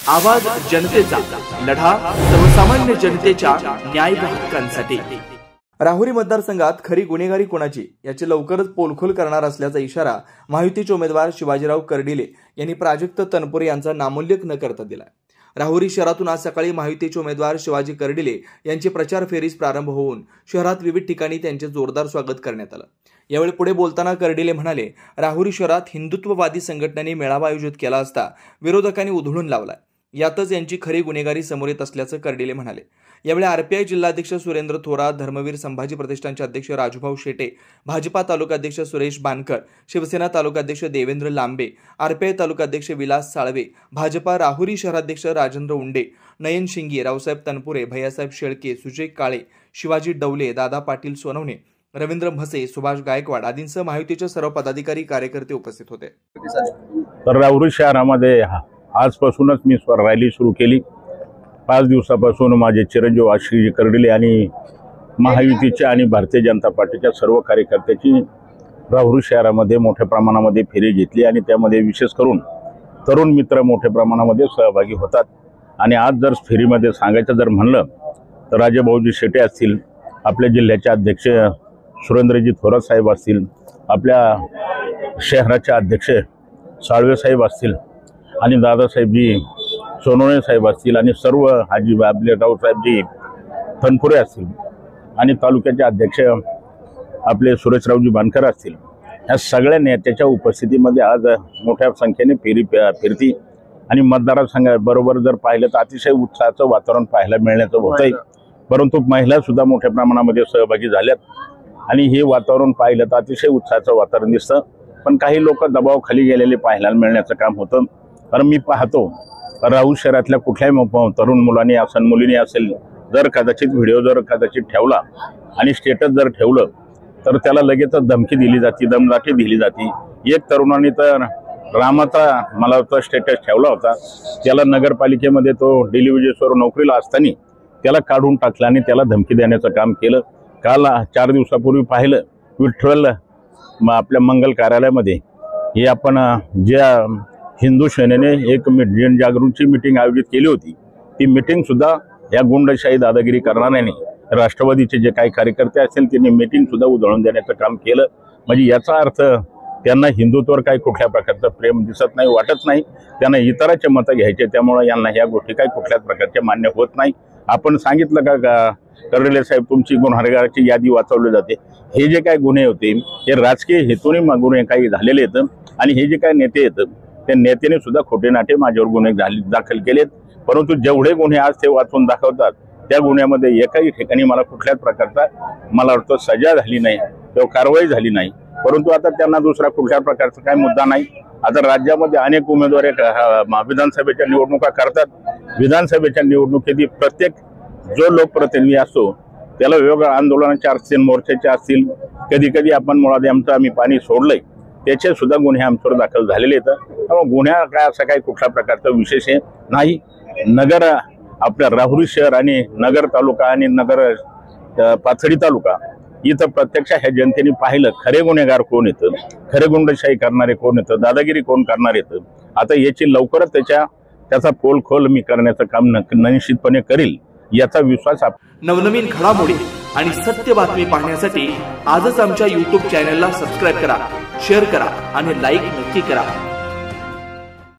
आवाज जनतेचा, लढा सर्वसामान्य जनतेच्या न्याय व हक्कांसाठी। राहुरी मतदारसंघात खरी गुन्हेगारी कोणाची याची लवकरच पोलखोल करणार असल्याचा इशारा महायुतीचे उमेदवार शिवाजीराव कर्डिले यांनी प्राजक्त तनपुरे यांचा नामोल्लेख न करता दिला। राहुरी शहरातून आज सकाळी महायुतीचे उमेदवार शिवाजी कर्डिले यांची प्रचार फेरीस प्रारंभ होऊन शहरात विविध ठिकाणी त्यांचे जोरदार स्वागत करण्यात आले। यावेळी पुढे बोलताना कर्डिले म्हणाले, राहुरी शहरात हिंदुत्ववादी संघटनांनी मेळावा आयोजित केला असता विरोधकांनी उधळून लावला, यातच यांची खरी गुन्हेगारी समोर येत असल्याचं कर्डिले म्हणाले। यावेळी आरपीआय जिल्हाध्यक्ष सुरेंद्र थोरात, धर्मवीर संभाजी प्रतिष्ठानचे अध्यक्ष राजूभाऊ शेटे, भाजपा तालुकाध्यक्ष सुरेश बानकर, शिवसेना तालुकाध्यक्ष देवेंद्र लांबे, आरपीआय तालुकाध्यक्ष विलास साळवे, भाजपा राहुरी शहराध्यक्ष राजेंद्र उंडे, नयन शिंगे, रावसाहेब तनपुरे, भैयासाहेब शेळके, सुजय काळे, शिवाजी डवले, दादा पाटील सोनवणे, रवींद्र म्हसे, सुभाष गायकवाड आदींसह महायुतीचे सर्व पदाधिकारी कार्यकर्ते उपस्थित होते। तर राहुरी शहरामध्ये आजपासूनच मी रॅली सुरू केली। 5 दिवसापासून माझे चिरंजीव आशिष कर्डिले आणि महायुतीचे आणि भारतीय जनता पार्टीच्या सर्व कार्यकर्त्यांची राहुरी शहरामध्ये मोठ्या प्रमाणामध्ये फेरी घेतली आणि त्यामध्ये विशेष करून तरुण मित्र मोठ्या प्रमाणामध्ये सहभागी होतात। आणि आज जर फेरीमध्ये सांगायचं जर म्हणलं तर राजेभाऊजी शेटे असतील, आपल्या जिल्ह्याचे अध्यक्ष सुरेंद्रजी थोरात साहेब असतील, आपल्या शहराचे अध्यक्ष साळवे साहेब असतील आणि दादासाहेबजी सोनवणे साहेब असतील आणि सर्व हाजी आपले रावसाहेबजी तनपुरे असतील आणि तालुक्याचे अध्यक्ष आपले सुरेशरावजी बानकर असतील, या सगळ्या नेत्याच्या उपस्थितीमध्ये आज मोठ्या संख्येने फेरी फिरती आणि मतदारसंघाबरोबर जर पाहिलं तर अतिशय उत्साहाचं वातावरण पाहायला मिळण्याचं होतंय। परंतु महिला सुद्धा मोठ्या प्रमाणामध्ये सहभागी झाल्यात आणि हे वातावरण पाहिलं तर अतिशय उत्साहाचं वातावरण दिसतं। पण काही लोक दबावाखाली गेलेले पाहायला मिळण्याचं काम होतं। कारण मी पाहतो राहुरी शहरातल्या कुठल्याही तरुण मुलांनी असेल, मुलींनी असेल, जर कदाचित व्हिडिओ जर कदाचित ठेवला आणि स्टेटस जर ठेवलं तर त्याला लगेचच धमकी दिली जाते, दमदाटी दिली जाते। एक तरुणाने तर रामाचा मला तो स्टेटस ठेवला होता, त्याला नगरपालिकेमध्ये तो डिलिव्हरीवर नोकरीला असताना त्याला काढून टाकलं आणि त्याला धमकी देण्याचं काम केलं। काल 4 दिवसापूर्वी पाहिलं विठ्ठल आपल्या मंगल कार्यालयामध्ये हे आपण ज्या हिंदू सेनेने एक जनजागृतीची मीटिंग आयोजित केली होती, ती मीटिंग सुद्धा या गुंडशाही दादागिरी करणाऱ्यांनी राष्ट्रवादीचे जे काही कार्यकर्ते असतील त्यांनी मीटिंग सुद्धा उधळून देण्याचं काम केलं। म्हणजे याचा अर्थ त्यांना हिंदुत्वावर काही कुठल्या प्रकारचं प्रेम दिसत नाही, वाटत नाही, त्यांना इतरांचे मतं घ्यायचे, त्यामुळे यांना ह्या गोष्टी काही कुठल्याच प्रकारच्या मान्य होत नाही। आपण सांगितलं का कर्डिले साहेब तुमची गुन्हेगाराची यादी वाचवली जाते, हे जे काही गुन्हे होते हे राजकीय हेतूने गुन्हे काही झालेले आहेत आणि हे जे काही नेते आहेत त्या नेत्याने सुद्धा खोटे नाटे माझ्यावर गुन्हे दाखल केलेत। परंतु जेवढे गुन्हे आज ते वाचून दाखवतात त्या गुन्ह्यामध्ये एकाही ठिकाणी मला कुठल्याच प्रकारचा मला वाटतं सजा झाली नाही किंवा कारवाई झाली नाही। परंतु आता त्यांना दुसरा कुठल्या प्रकारचा काही मुद्दा नाही। आता राज्यामध्ये अनेक उमेदवार विधानसभेच्या निवडणुका करतात। विधानसभेच्या निवडणुकीत प्रत्येक जो लोकप्रतिनिधी असतो त्याला वेगवेगळ्या आंदोलनाचे असतील, मोर्चाचे असतील, कधी कधी आपण मुळात आमचं आम्ही पाणी सोडलंय त्याचे सुद्धा गुन्हे आमच्यावर दाखल झालेले आहेत। त्यामुळे गुन्हा काय असा काही कुठल्या प्रकारचा विशेष नाही। नगर आपल्या राहुरी शहर आणि नगर तालुका आणि नगर पाथडी तालुका इथं प्रत्यक्ष ह्या जनतेने पाहिलं खरे गुन्हेगार कोण येतं, खरे गुंडशाही करणारे कोण येतं, दादागिरी कोण करणार येतं। आता याची लवकरच त्याचा पोलखोल मी करण्याचं काम निश्चितपणे करील याचा विश्वास नवनवीन घडामोडी आणि सत्य बातमी पाहण्यासाठी आजच आमच्या YouTube चॅनलला सबस्क्राइब करा, शेअर करा आणि लाईक नक्की करा।